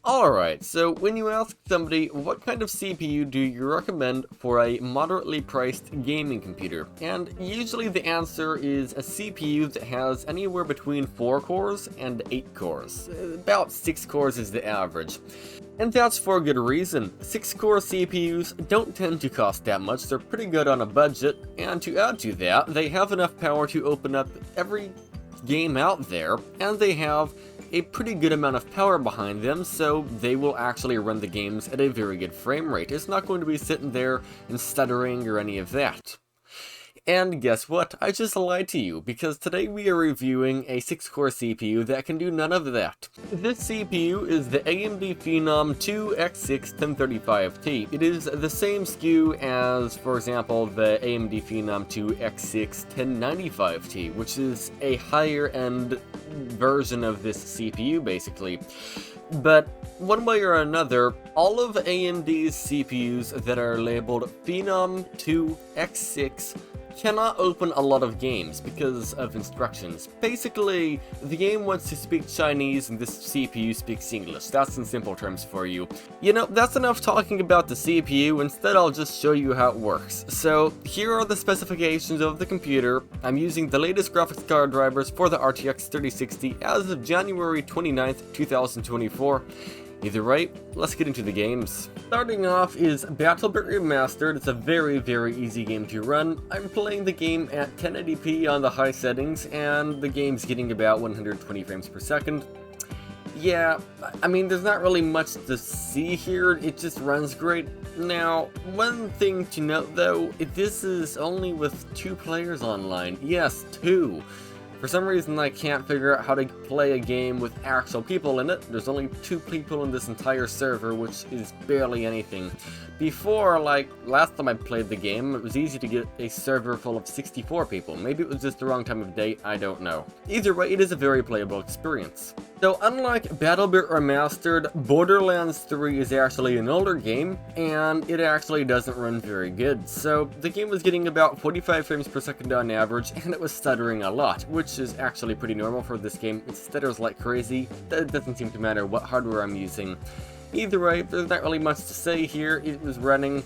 Alright, so when you ask somebody what kind of CPU do you recommend for a moderately priced gaming computer, and usually the answer is a CPU that has anywhere between 4 cores and 8 cores. About 6 cores is the average. And that's for a good reason. 6-core CPUs don't tend to cost that much, they're pretty good on a budget, and to add to that, they have enough power to open up every game out there, and they have a pretty good amount of power behind them, so they will actually run the games at a very good frame rate. It's not going to be sitting there and stuttering or any of that. And guess what? I just lied to you, because today we are reviewing a 6-core CPU that can do none of that. This CPU is the AMD Phenom II X6 1035T. It is the same SKU as, for example, the AMD Phenom II X6 1095T, which is a higher end version of this CPU basically. But one way or another, all of AMD's CPUs that are labeled Phenom II X6 cannot open a lot of games because of instructions. Basically, the game wants to speak Chinese and this CPU speaks English. That's in simple terms for you. You know, that's enough talking about the CPU, instead I'll just show you how it works. So, here are the specifications of the computer. I'm using the latest graphics card drivers for the RTX 3060 as of January 29th, 2024. Either way, let's get into the games. Starting off is Battlebit Remastered. It's a very easy game to run. I'm playing the game at 1080p on the high settings, and the game's getting about 120 frames per second. Yeah, I mean, there's not really much to see here, it just runs great. Now, one thing to note though, this is only with 2 players online. Yes, 2. For some reason I can't figure out how to play a game with actual people in it. There's only 2 people in this entire server, which is barely anything. Before, like, last time I played the game, it was easy to get a server full of 64 people. Maybe it was just the wrong time of day, I don't know. Either way, it is a very playable experience. So unlike Battlebit Remastered, Borderlands 3 is actually an older game, and it actually doesn't run very good. So the game was getting about 45 frames per second on average, and it was stuttering a lot, which is actually pretty normal for this game. It stutters like crazy. It doesn't seem to matter what hardware I'm using. Either way, there's not really much to say here. It was running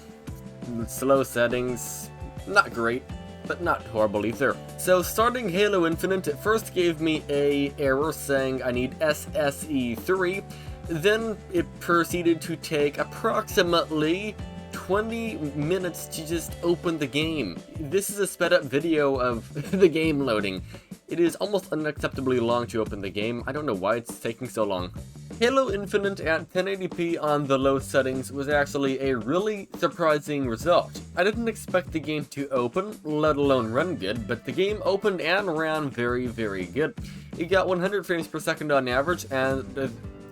with slow settings, not great, but not horrible either. So starting Halo Infinite, it first gave me a error saying I need SSE3, then it proceeded to take approximately 20 minutes to just open the game. This is a sped up video of the game loading. It is almost unacceptably long to open the game. I don't know why it's taking so long. Halo Infinite at 1080p on the low settings was actually a really surprising result. I didn't expect the game to open, let alone run good, but the game opened and ran very good. It got 100 frames per second on average, and the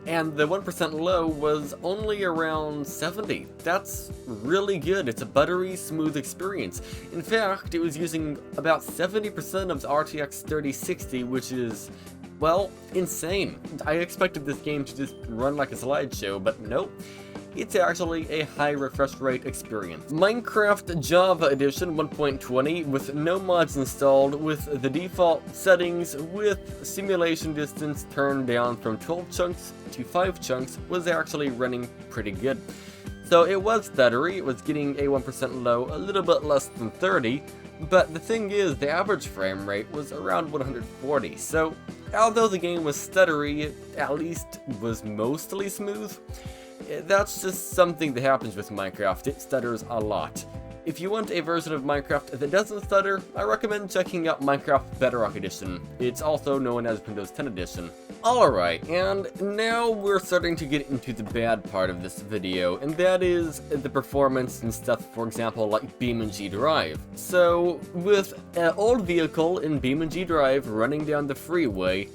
1% low was only around 70. That's really good. It's a buttery, smooth experience. In fact, it was using about 70% of the RTX 3060, which is, well, insane. I expected this game to just run like a slideshow, but nope. It's actually a high refresh rate experience. Minecraft Java Edition 1.20 with no mods installed, with the default settings with simulation distance turned down from 12 chunks to 5 chunks, was actually running pretty good. So it was stuttery, it was getting a 1% low, a little bit less than 30, but the thing is, the average frame rate was around 140, so although the game was stuttery, it at least was mostly smooth. That's just something that happens with Minecraft, it stutters a lot. If you want a version of Minecraft that doesn't stutter, I recommend checking out Minecraft Bedrock Edition. It's also known as Windows 10 Edition. Alright, and now we're starting to get into the bad part of this video, and that is the performance and stuff, for example, like BeamNG Drive. So, with an old vehicle in BeamNG Drive running down the freeway,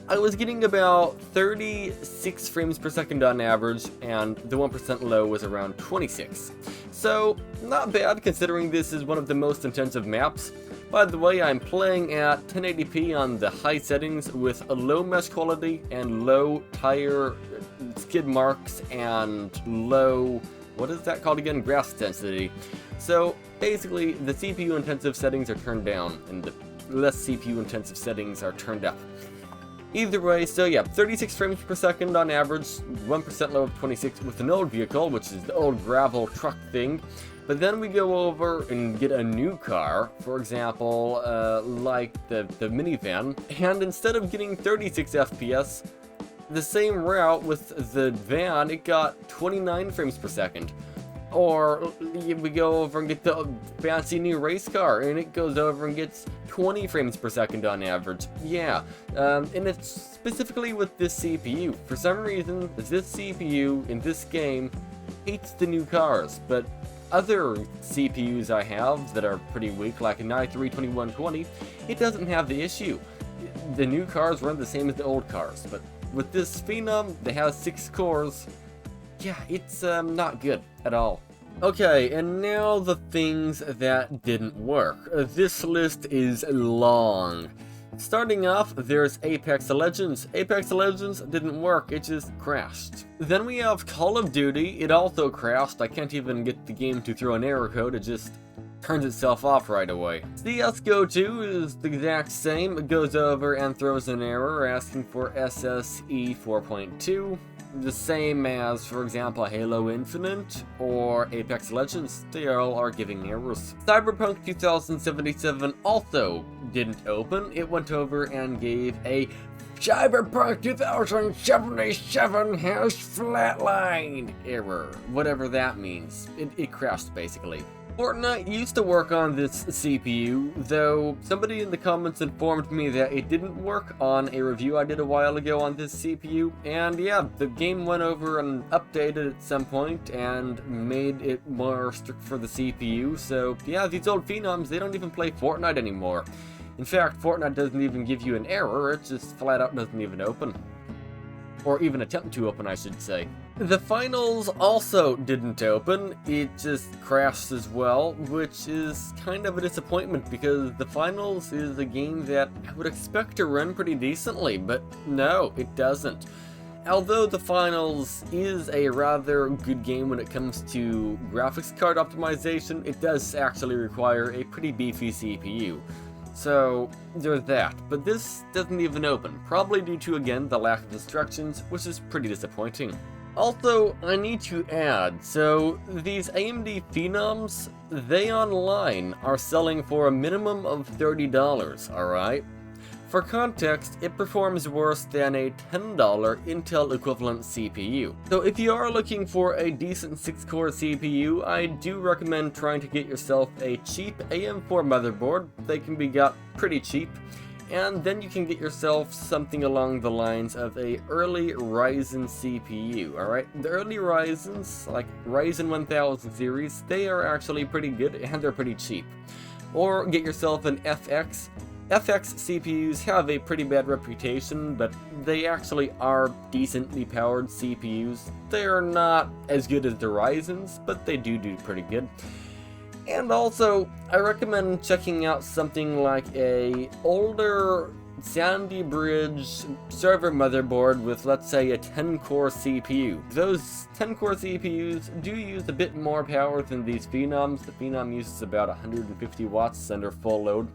I was getting about 36 frames per second on average, and the 1% low was around 26. So, not bad considering this is one of the most intensive maps. By the way, I'm playing at 1080p on the high settings with a low mesh quality and low tire skid marks and low, what is that called again? Grass density. So, basically, the CPU intensive settings are turned down, and the less CPU intensive settings are turned up. Either way, so yeah, 36 frames per second on average, 1% low of 26 with an old vehicle, which is the old gravel truck thing. But then we go over and get a new car, for example, like the minivan, and instead of getting 36 FPS, the same route with the van, it got 29 frames per second. Or we go over and get the fancy new race car, and it goes over and gets 20 frames per second on average. Yeah, and it's specifically with this CPU. For some reason, this CPU in this game hates the new cars, but other CPUs I have that are pretty weak, like an i3-2120, it doesn't have the issue. The new cars run the same as the old cars, but with this Phenom that has 6 cores, yeah, it's not good at all. Okay, and now the things that didn't work. This list is long. Starting off, there's Apex Legends. Apex Legends didn't work, it just crashed. Then we have Call of Duty, it also crashed. I can't even get the game to throw an error code, it just turns itself off right away. CSGO 2 is the exact same, it goes over and throws an error asking for SSE 4.2. The same as, for example, Halo Infinite or Apex Legends, they all are giving errors. Cyberpunk 2077 also didn't open, it went over and gave a Cyberpunk 2077 has flatlined error, whatever that means. It crashed basically. Fortnite used to work on this CPU, though somebody in the comments informed me that it didn't work on a review I did a while ago on this CPU, and yeah, the game went over and updated at some point and made it more strict for the CPU, so yeah, these old Phenoms, they don't even play Fortnite anymore. In fact, Fortnite doesn't even give you an error, it just flat out doesn't even open. Or even attempt to open, I should say. The finals also didn't open, it just crashed as well, which is kind of a disappointment because the finals is a game that I would expect to run pretty decently, but no, it doesn't. Although the finals is a rather good game when it comes to graphics card optimization, it does actually require a pretty beefy CPU. So, there's that, but this doesn't even open, probably due to, again, the lack of instructions, which is pretty disappointing. Also, I need to add, so these AMD Phenoms, they online are selling for a minimum of $30, alright? For context, it performs worse than a $10 Intel equivalent CPU. So if you are looking for a decent 6-core CPU, I do recommend trying to get yourself a cheap AM4 motherboard. They can be got pretty cheap. And then you can get yourself something along the lines of a early Ryzen CPU, alright? The early Ryzens, like Ryzen 1000 series, they are actually pretty good and they're pretty cheap. Or get yourself an FX. FX CPUs have a pretty bad reputation, but they actually are decently powered CPUs. They're not as good as the Ryzens, but they do pretty good. And also, I recommend checking out something like a older Sandy Bridge server motherboard with, let's say, a 10-core CPU. Those 10-core CPUs do use a bit more power than these Phenoms. The Phenom uses about 150 watts under full load.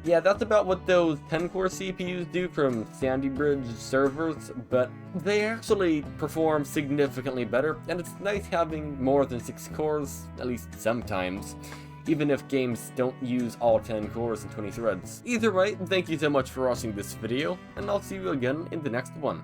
Yeah, that's about what those 10-core CPUs do from Sandy Bridge servers, but they actually perform significantly better, and it's nice having more than 6 cores, at least sometimes, even if games don't use all 10 cores and 20 threads. Either way, thank you so much for watching this video, and I'll see you again in the next one.